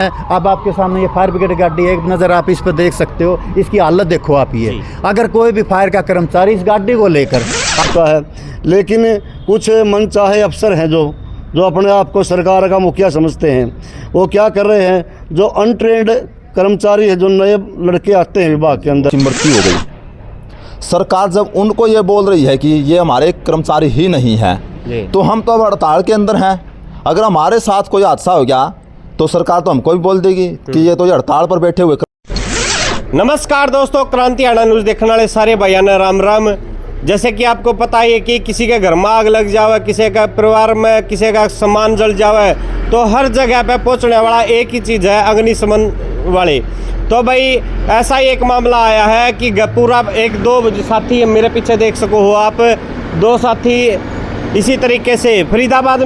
अब आपके सामने ये फायर ब्रिगेड गाड़ी एक नज़र आप इस पर देख सकते हो, इसकी हालत देखो आप। ये अगर कोई भी फायर का कर्मचारी इस गाड़ी को लेकर आता है, लेकिन कुछ मनचाहे अफसर हैं जो अपने आप को सरकार का मुखिया समझते हैं, वो क्या कर रहे हैं, जो अनट्रेंड कर्मचारी है, जो नए लड़के आते हैं विभाग के अंदर, मृत्यु हो गई। सरकार जब उनको ये बोल रही है कि ये हमारे कर्मचारी ही नहीं है, तो हम तो अब हड़ताल के अंदर हैं। अगर हमारे साथ कोई हादसा हो गया तो सरकार तो हमको भी बोल देगी कि ये तो हड़ताल पर बैठे हुए। नमस्कार दोस्तों, क्रांति हरियाणा न्यूज़ देखने वाले सारे भाइयों ने राम राम। जैसे कि आपको पता ही है कि किसी के घर में आग लग जावे, किसी का परिवार में किसी का सामान जल जावे, तो हर जगह पे पहुंचने वाला एक ही चीज़ है, अग्निशमन वाले। तो भाई ऐसा ही एक मामला आया है कि पूरा एक दो साथी मेरे पीछे देख सको हो आप, दो साथी इसी तरीके से फरीदाबाद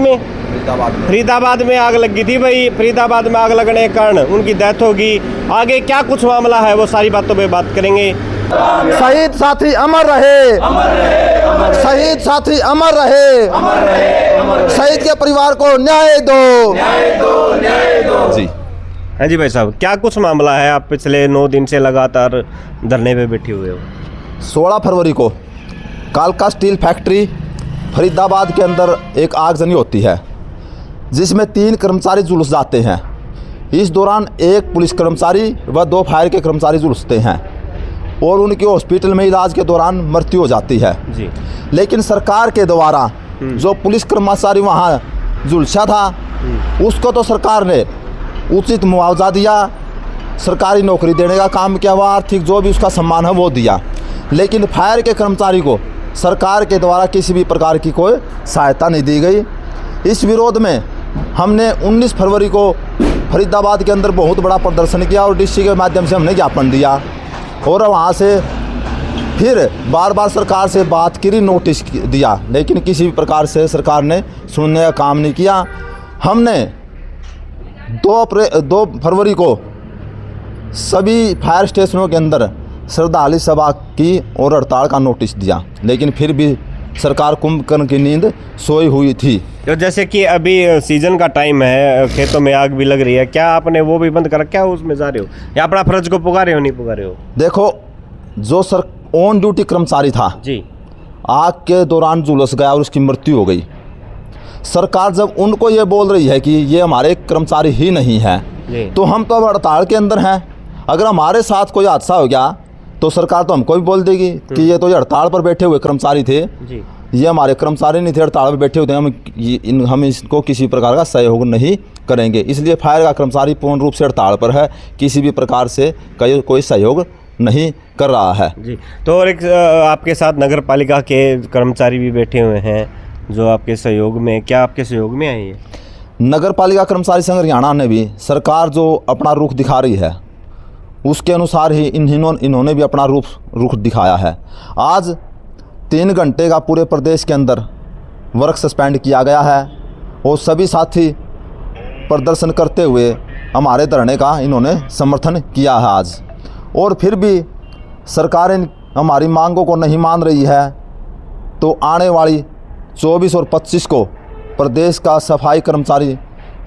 में आग लगी थी भाई। फरीदाबाद में आग लगने के कारण उनकी डेथ होगी। आगे क्या कुछ मामला है वो सारी बातों पे बात करेंगे। शहीद साथी अमर रहे, शहीद साथी अमर रहे, शहीद के परिवार को न्याय दो। जी हाँ जी भाई साहब, क्या कुछ मामला है? आप पिछले 9 दिन से लगातार धरने पे बैठे हुए हो। 16 फरवरी को कालका स्टील फैक्ट्री फरीदाबाद के अंदर एक आगजनी होती है, जिसमें 3 कर्मचारी झुलस जाते हैं। इस दौरान एक पुलिस कर्मचारी व 2 फायर के कर्मचारी झुलसते हैं और उनकी हॉस्पिटल में इलाज के दौरान मृत्यु हो जाती है जी। लेकिन सरकार के द्वारा जो पुलिस कर्मचारी वहाँ झुलसा था, उसको तो सरकार ने उचित मुआवजा दिया, सरकारी नौकरी देने का काम किया, वह आर्थिक जो भी उसका सम्मान है वो दिया। लेकिन फायर के कर्मचारी को सरकार के द्वारा किसी भी प्रकार की कोई सहायता नहीं दी गई। इस विरोध में हमने 19 फरवरी को फरीदाबाद के अंदर बहुत बड़ा प्रदर्शन किया और डीसी के माध्यम से हमने ज्ञापन दिया और वहाँ से फिर बार बार सरकार से बात करी, नोटिस दिया, लेकिन किसी भी प्रकार से सरकार ने सुनने का काम नहीं किया। हमने 2 फरवरी को सभी फायर स्टेशनों के अंदर श्रद्धांजलि सभा की और हड़ताल का नोटिस दिया, लेकिन फिर भी सरकार कुंभकर्ण की नींद सोई हुई थी। तो जैसे कि अभी सीजन का टाइम है, खेतों में आग भी लग रही है, क्या आपने वो भी बंद कर रखा है, उसमें जा रहे हो या अपना फर्ज को पुकारे हो, नहीं पुकारे हो? देखो, जो ऑन ड्यूटी कर्मचारी था जी, आग के दौरान झुलस गया और उसकी मृत्यु हो गई। सरकार जब उनको ये बोल रही है कि ये हमारे कर्मचारी ही नहीं है, तो हम तो अब हड़ताल के अंदर हैं। अगर हमारे साथ कोई हादसा हो गया तो सरकार तो हमको भी बोल देगी कि ये तो हड़ताल पर बैठे हुए कर्मचारी थे जी। ये हमारे कर्मचारी नहीं थे, हड़ताल पर बैठे हुए थे, हम इसको किसी प्रकार का सहयोग नहीं करेंगे। इसलिए फायर का कर्मचारी पूर्ण रूप से हड़ताल पर है, किसी भी प्रकार से कोई सहयोग नहीं कर रहा है जी। तो और एक आपके साथ नगर पालिका के कर्मचारी भी बैठे हुए हैं जो आपके सहयोग में, क्या आपके सहयोग में आए हैं? नगर पालिका कर्मचारी संघ हरियाणा ने भी सरकार जो अपना रुख दिखा रही है उसके अनुसार ही इन्होंने भी अपना रुख दिखाया है। आज 3 घंटे का पूरे प्रदेश के अंदर वर्क सस्पेंड किया गया है और सभी साथी प्रदर्शन करते हुए हमारे धरने का इन्होंने समर्थन किया है आज। और फिर भी सरकार हमारी मांगों को नहीं मान रही है, तो आने वाली 24 और 25 को प्रदेश का सफाई कर्मचारी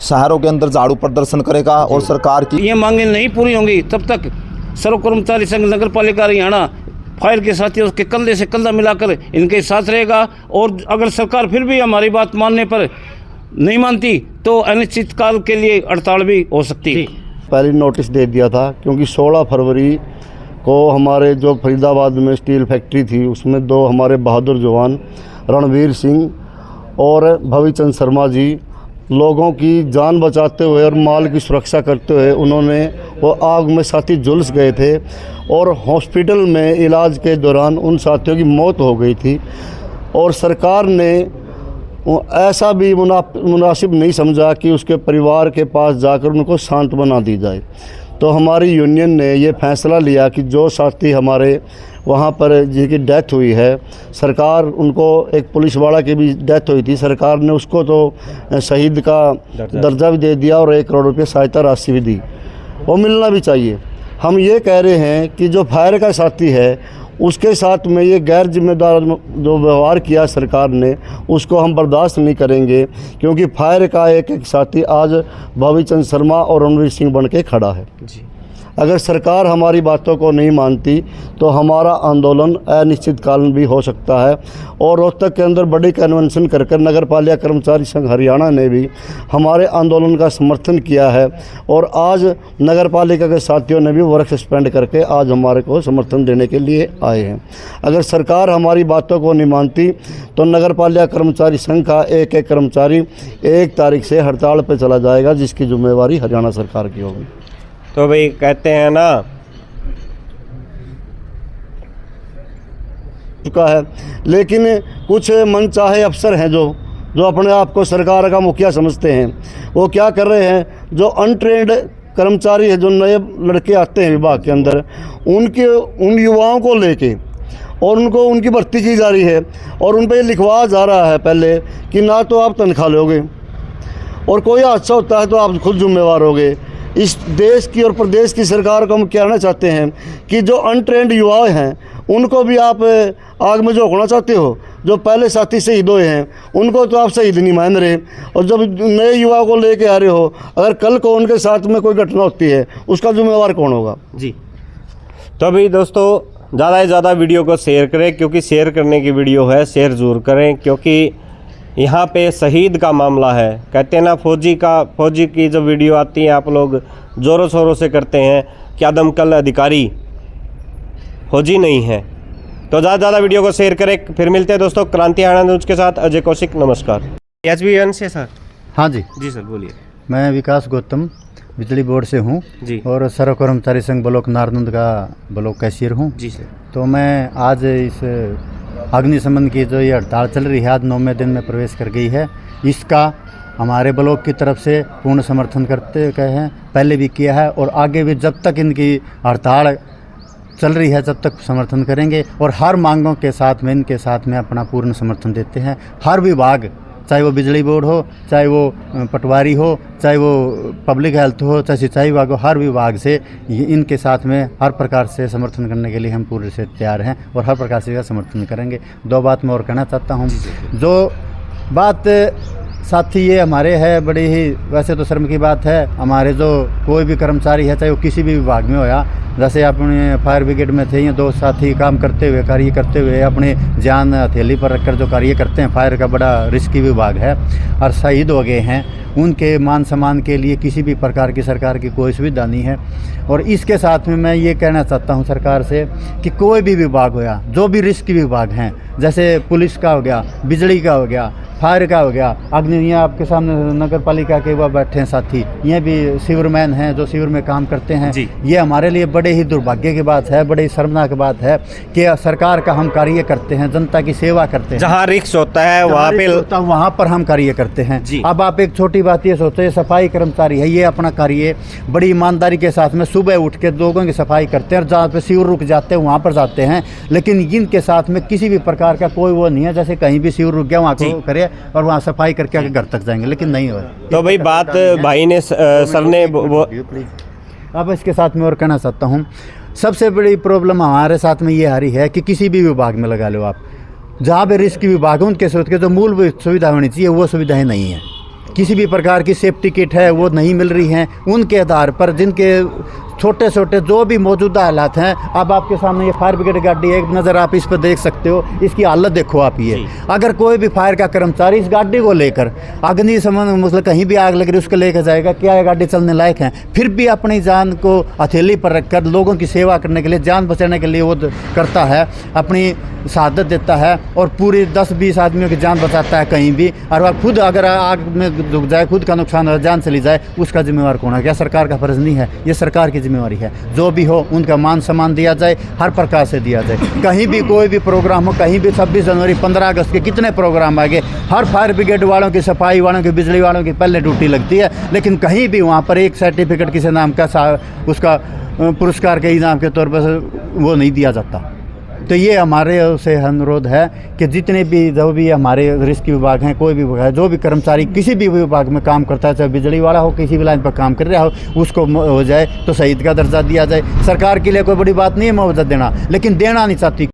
शहरों के अंदर झाड़ू प्रदर्शन करेगा और सरकार की ये मांगें नहीं पूरी होंगी तब तक सर्व कर्मचारी संघ नगर पालिका हरियाणा फायर के साथियों के कंधे से कंधा मिलाकर इनके साथ रहेगा। और अगर सरकार फिर भी हमारी बात मानने पर नहीं मानती तो अनिश्चित काल के लिए हड़ताल भी हो सकती है। पहले नोटिस दे दिया था, क्योंकि 16 फरवरी को हमारे जो फरीदाबाद में स्टील फैक्ट्री थी उसमें 2 हमारे बहादुर जवान रणवीर सिंह और भविचंद शर्मा जी लोगों की जान बचाते हुए और माल की सुरक्षा करते हुए उन्होंने वो आग में साथी झुलस गए थे और हॉस्पिटल में इलाज के दौरान उन साथियों की मौत हो गई थी। और सरकार ने ऐसा भी मुनासिब नहीं समझा कि उसके परिवार के पास जाकर उनको सांत्वना दी जाए। तो हमारी यूनियन ने ये फैसला लिया कि जो साथी हमारे वहाँ पर जिनकी डेथ हुई है, सरकार उनको, एक पुलिस वाला की भी डेथ हुई थी, सरकार ने उसको तो शहीद का दर्जा भी दे दिया और 1 करोड़ रुपये सहायता राशि भी दी। वो मिलना भी चाहिए। हम ये कह रहे हैं कि जो फायर का साथी है उसके साथ में ये गैर जिम्मेदार जो व्यवहार किया सरकार ने, उसको हम बर्दाश्त नहीं करेंगे, क्योंकि फायर का एक एक साथी आज भविचंद शर्मा और रणवीर सिंह बन के खड़ा है। जी। अगर सरकार हमारी बातों को नहीं मानती तो हमारा आंदोलन अनिश्चितकालीन भी हो सकता है। और रोहतक के अंदर बड़ी कन्वेंशन कर कर नगर पालिका कर्मचारी संघ हरियाणा ने भी हमारे आंदोलन का समर्थन किया है, और आज नगर पालिका के साथियों ने भी वर्क सस्पेंड करके आज हमारे को समर्थन देने के लिए आए हैं। अगर सरकार हमारी बातों को नहीं मानती तो नगर पालिका कर्मचारी संघ का एक एक कर्मचारी 1 तारीख से हड़ताल पर चला जाएगा, जिसकी जिम्मेवारी हरियाणा सरकार की होगी। तो भाई कहते हैं ना, चुका है, लेकिन कुछ मनचाहे अफसर हैं जो अपने आप को सरकार का मुखिया समझते हैं। वो क्या कर रहे हैं, जो अनट्रेंड कर्मचारी है, जो नए लड़के आते हैं विभाग के अंदर, उन युवाओं को लेके और उनको उनकी भर्ती की जा रही है, और उन पर ये लिखवाया जा रहा है पहले कि ना तो आप तनख्वाह लोगे और कोई हादसा होता है तो आप खुद जिम्मेवार होगे। इस देश की और प्रदेश की सरकार को हम कहना चाहते हैं कि जो अनट्रेंड युवा हैं उनको भी आप आग में झोंकना चाहते हो। जो पहले साथी शहीद हुए हैं उनको तो आप शहीद नहीं मान रहे, और जब नए युवा को लेके आ रहे हो, अगर कल को उनके साथ में कोई घटना होती है उसका जिम्मेवार कौन होगा? जी। तो अभी दोस्तों ज़्यादा से ज़्यादा वीडियो को शेयर करें, क्योंकि शेयर करने की वीडियो है, शेयर ज़रूर करें, क्योंकि यहाँ पे शहीद का मामला है। कहते हैं ना, फौजी की जो वीडियो आती है आप लोग ज़ोरों शोरों से करते हैं कि आदमकल अधिकारी फौजी नहीं है। तो ज़्यादा से ज़्यादा वीडियो को शेयर करें। फिर मिलते हैं दोस्तों क्रांति हरियाणा न्यूज़ के साथ। अजय कौशिक, नमस्कार। HBN से सर? हाँ जी सर बोलिए। मैं विकास गौतम बिजली बोर्ड से हूँ जी। और सर्व कर्मचारी संघ ब्लॉक नारनंद का ब्लॉक कैशियर हूँ। जी सर। तो मैं आज इस अग्निशमन की जो ये हड़ताल चल रही है, आज 9वें दिन में प्रवेश कर गई है, इसका हमारे ब्लॉक की तरफ से पूर्ण समर्थन करते गए हैं, पहले भी किया है और आगे भी जब तक इनकी हड़ताल चल रही है तब तक समर्थन करेंगे। और हर मांगों के साथ में इनके साथ में अपना पूर्ण समर्थन देते हैं। हर विभाग, चाहे वो बिजली बोर्ड हो, चाहे वो पटवारी हो, चाहे वो पब्लिक हेल्थ हो, चाहे सिंचाई विभाग हो, हर विभाग से इनके साथ में हर प्रकार से समर्थन करने के लिए हम पूरे से तैयार हैं और हर प्रकार से समर्थन करेंगे। 2 बात मैं और कहना चाहता हूँ। जो बात साथी ये हमारे है, बड़ी ही वैसे तो शर्म की बात है, हमारे जो कोई भी कर्मचारी है, चाहे वो किसी भी विभाग में होया, जैसे अपने फायर ब्रिगेड में थे, ये 2 साथी काम करते हुए, कार्य करते हुए अपने जान हथेली पर रखकर जो कार्य करते हैं, फायर का बड़ा रिस्की विभाग है और शहीद हो गए हैं, उनके मान सम्मान के लिए किसी भी प्रकार की सरकार की कोई सुविधा नहीं है। और इसके साथ में मैं ये कहना चाहता हूँ सरकार से कि कोई भी विभाग होया, जो भी रिस्की विभाग हैं, जैसे पुलिस का हो गया, बिजली का हो गया, फायर का हो गया, अग्नि, यहाँ आपके सामने नगर पालिका के वह बैठे हैं साथी, ये भी सीवरमैन हैं जो सीवर में काम करते हैं। ये हमारे लिए बड़े ही दुर्भाग्य की बात है, बड़े ही शर्मनाक बात है कि सरकार का हम कार्य करते हैं, जनता की सेवा करते हैं, जहाँ रिक्स होता है वहाँ पर हम कार्य करते हैं। अब आप एक छोटी बात ये सोचते हैं, सफाई कर्मचारी है, ये अपना कार्य बड़ी ईमानदारी के साथ में सुबह उठ के लोगों की सफाई करते हैं, और जहाँ पे सीवर रुक जाते हैं वहाँ पर जाते हैं, लेकिन इनके साथ में किसी भी प्रकार का कोई वो नहीं है, जैसे कहीं भी सीवर रुक गया वहाँ को करे और वहाँ सफाई करके आगे घर तक जाएंगे, लेकिन नहीं हो। तो भाई बात भाई ने सर ने अब इसके साथ में और कहना चाहता हूँ, सबसे बड़ी प्रॉब्लम हमारे साथ में ये आ रही है कि किसी भी विभाग में लगा लो आप, जहाँ पे रिस्क विभाग है उनके सोच के जो मूलभूत सुविधा होनी चाहिए वो सुविधाएं नहीं है। किसी भी प्रकार की सेफ्टी किट है वो नहीं मिल रही हैं, उनके आधार पर जिनके छोटे छोटे जो भी मौजूदा हालात हैं, अब आपके सामने ये फायर ब्रिगेड गाड़ी एक नज़र आप इस पर देख सकते हो, इसकी हालत देखो आप। ये अगर कोई भी फायर का कर्मचारी इस गाड़ी को लेकर अग्निशमन मतलब कहीं भी आग लग रही उसको लेकर जाएगा, क्या ये गाड़ी चलने लायक है? फिर भी अपनी जान को हथेली पर रखकर लोगों की सेवा करने के लिए, जान बचाने के लिए वो करता है, अपनी शहादत देता है और पूरी 10-20 आदमियों की जान बचाता है कहीं भी, और वह खुद अगर आग में डूब जाए, खुद का नुकसान हो, जान चली जाए, उसका जिम्मेवार कौन है? क्या सरकार का फर्ज नहीं है? ये सरकार की जिम्मेवारी है। जो भी हो उनका मान सम्मान दिया जाए, हर प्रकार से दिया जाए। कहीं भी कोई भी प्रोग्राम हो, कहीं भी 26 जनवरी 15 अगस्त के कितने प्रोग्राम आगे, हर फायर ब्रिगेड वालों की, सफाई वालों की, बिजली वालों की पहले ड्यूटी लगती है, लेकिन कहीं भी वहाँ पर एक सर्टिफिकेट किसी नाम का उसका पुरस्कार के इनाम के तौर पर वो नहीं दिया जाता। तो ये हमारे से अनुरोध है कि जितने भी जो भी हमारे रिस्क विभाग हैं, कोई भी विभाग है, जो भी कर्मचारी किसी भी विभाग में काम करता है, चाहे बिजली वाला हो, किसी भी लाइन पर काम कर रहा हो, उसको हो जाए तो शहीद का दर्जा दिया जाए। सरकार के लिए कोई बड़ी बात नहीं है मुआवजा देना, लेकिन देना नहीं चाहती।